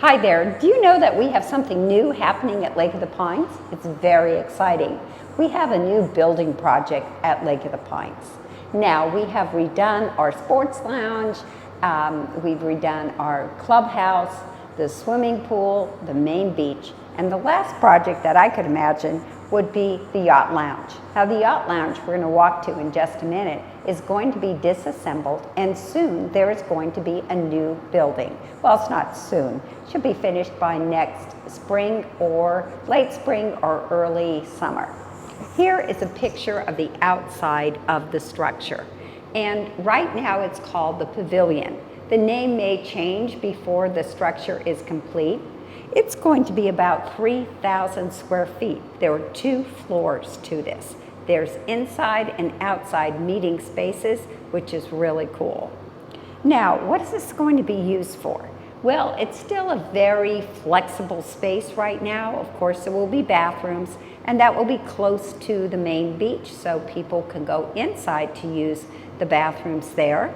Hi there. Do you know that we have something new happening at Lake of the Pines? It's very exciting. We have a new building project at Lake of the Pines. Now, we have redone our sports lounge, we've redone our clubhouse, the swimming pool, the main beach, and the last project that I could imagine would be the yacht lounge. Now, the yacht lounge we're going to walk to in just a minute is going to be disassembled, and soon there is going to be a new building. Well, it's not soon. It should be finished by next spring or late spring or early summer. Here is a picture of the outside of the structure. And right now it's called the Pavilion. The name may change before the structure is complete. It's going to be about 3,000 square feet. There are 2 floors to this. There's inside and outside meeting spaces, which is really cool. Now, what is this going to be used for? Well, it's still a very flexible space right now. Of course, there will be bathrooms, and that will be close to the main beach, so people can go inside to use the bathrooms there.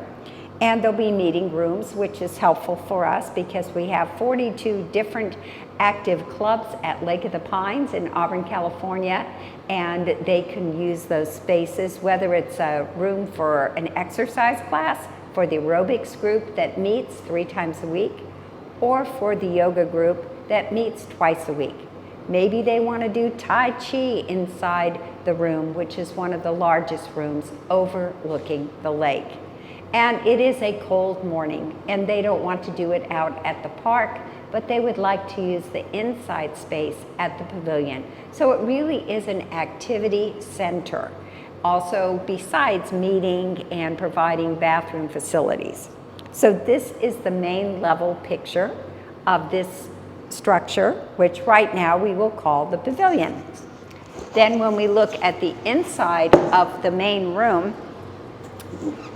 And there'll be meeting rooms, which is helpful for us because we have 42 different active clubs at Lake of the Pines in Auburn, California, and they can use those spaces, whether it's a room for an exercise class, for the aerobics group that meets 3 times a week, or for the yoga group that meets twice a week. Maybe they want to do Tai Chi inside the room, which is one of the largest rooms overlooking the lake. And it is a cold morning, and they don't want to do it out at the park, but they would like to use the inside space at the pavilion. So it really is an activity center, also besides meeting and providing bathroom facilities. So this is the main level picture of this structure, which right now we will call the pavilion. Then when we look at the inside of the main room,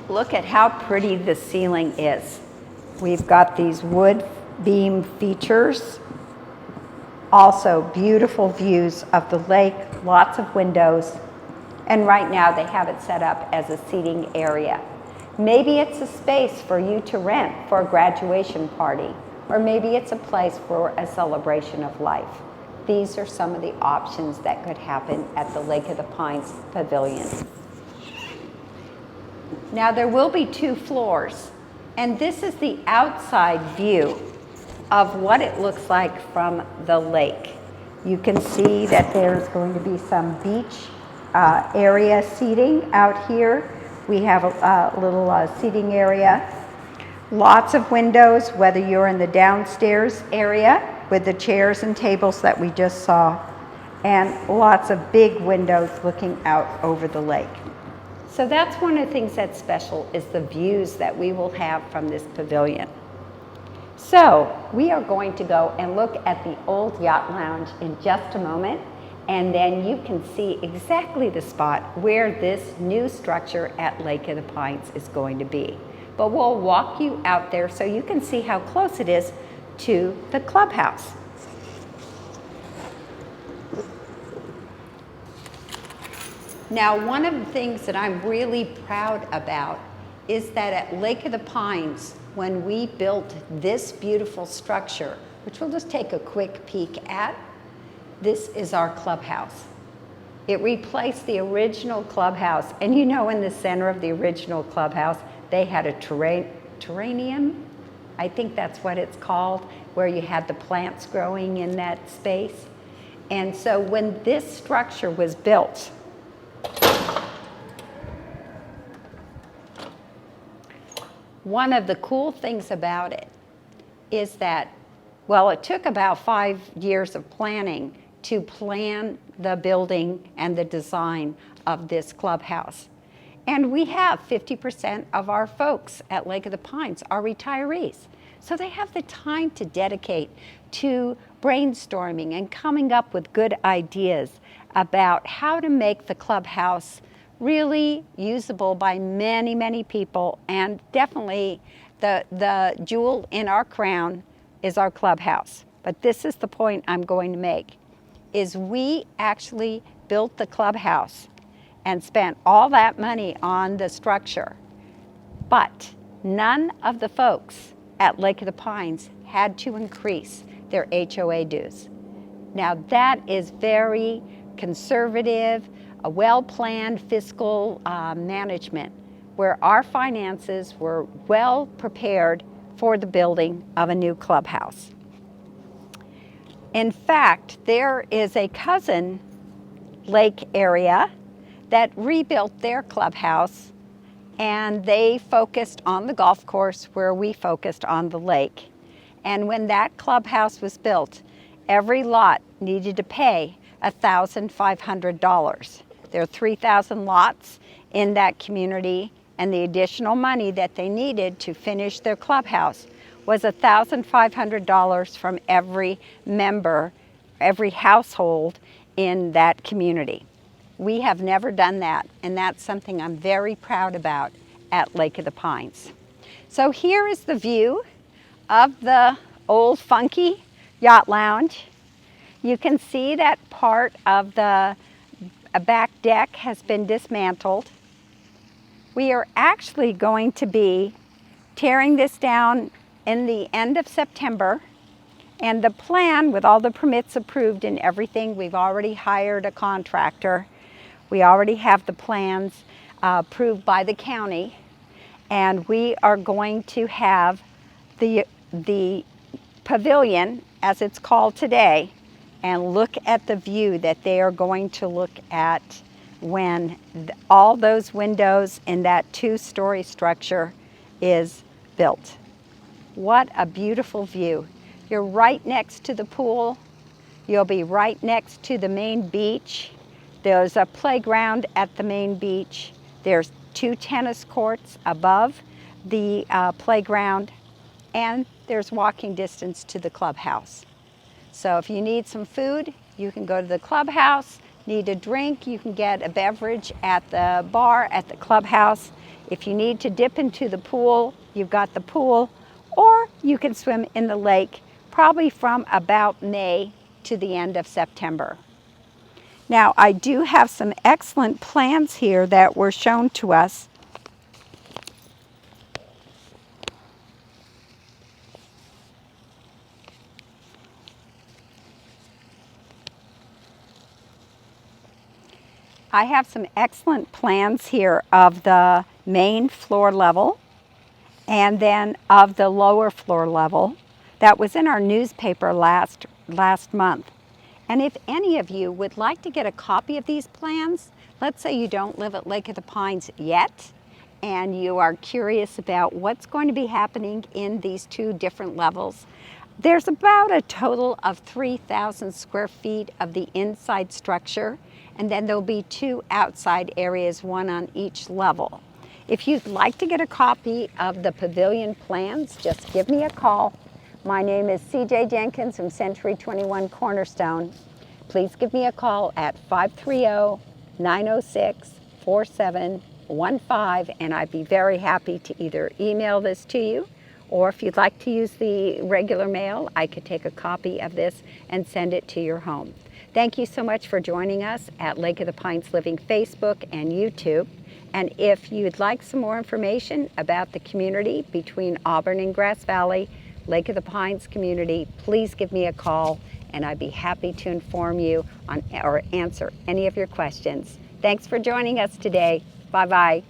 look at how pretty the ceiling is. We've got these wood beam features, also beautiful views of the lake, lots of windows, and right now they have it set up as a seating area. Maybe it's a space for you to rent for a graduation party, or maybe it's a place for a celebration of life. These are some of the options that could happen at the Lake of the Pines Pavilion. Now there will be 2 floors, and this is the outside view of what it looks like from the lake. You can see that there's going to be some beach area seating out here. We have a little seating area. Lots of windows, whether you're in the downstairs area with the chairs and tables that we just saw, and lots of big windows looking out over the lake. So that's one of the things that's special, is the views that we will have from this pavilion. So we are going to go and look at the old yacht lounge in just a moment, and then you can see exactly the spot where this new structure at Lake of the Pines is going to be. But we'll walk you out there so you can see how close it is to the clubhouse. Now, one of the things that I'm really proud about is that at Lake of the Pines, when we built this beautiful structure, which we'll just take a quick peek at, this is our clubhouse. It replaced the original clubhouse, and you know, in the center of the original clubhouse, they had a terrarium, I think that's what it's called, where you had the plants growing in that space. And so when this structure was built, one of the cool things about it is that, well, it took about 5 years of planning to plan the building and the design of this clubhouse. And we have 50% of our folks at Lake of the Pines are retirees. So they have the time to dedicate to brainstorming and coming up with good ideas about how to make the clubhouse really usable by many, many people. And definitely the jewel in our crown is our clubhouse. But this is the point I'm going to make, is we actually built the clubhouse and spent all that money on the structure. But none of the folks at Lake of the Pines had to increase their HOA dues. Now that is very conservative, a well-planned fiscal management where our finances were well prepared for the building of a new clubhouse. In fact, there is a cousin lake area that rebuilt their clubhouse, and they focused on the golf course where we focused on the lake. And when that clubhouse was built, every lot needed to pay $1,500. There are 3,000 lots in that community, and the additional money that they needed to finish their clubhouse was $1,500 from every member, every household in that community. We have never done that, and that's something I'm very proud about at Lake of the Pines. So here is the view of the old funky yacht lounge. You can see that part of the back deck has been dismantled. We are actually going to be tearing this down in the end of September, and the plan, with all the permits approved and everything, we've already hired a contractor. We already have the plans approved by the county, and we are going to have the pavilion, as it's called today, and look at the view that they are going to look at when all those windows in that two-story structure is built. What a beautiful view. You're right next to the pool. You'll be right next to the main beach. There's a playground at the main beach. There's 2 tennis courts above the playground, and there's walking distance to the clubhouse. So if you need some food, you can go to the clubhouse. Need a drink, you can get a beverage at the bar at the clubhouse. If you need to dip into the pool, you've got the pool, or you can swim in the lake probably from about May to the end of September. Now, I do have some excellent plans here that were shown to us. I have some excellent plans here of the main floor level and then of the lower floor level that was in our newspaper last month. And if any of you would like to get a copy of these plans, let's say you don't live at Lake of the Pines yet, and you are curious about what's going to be happening in these 2 different levels. There's about a total of 3,000 square feet of the inside structure, and then there'll be 2 outside areas, 1 on each level. If you'd like to get a copy of the pavilion plans, just give me a call. My name is CJ Jenkins from Century 21 Cornerstone. Please give me a call at 530-906-4715, and I'd be very happy to either email this to you, or if you'd like to use the regular mail, I could take a copy of this and send it to your home. Thank you so much for joining us at Lake of the Pines Living Facebook and YouTube. And if you'd like some more information about the community between Auburn and Grass Valley, Lake of the Pines community, please give me a call, and I'd be happy to inform you on or answer any of your questions. Thanks for joining us today. Bye-bye.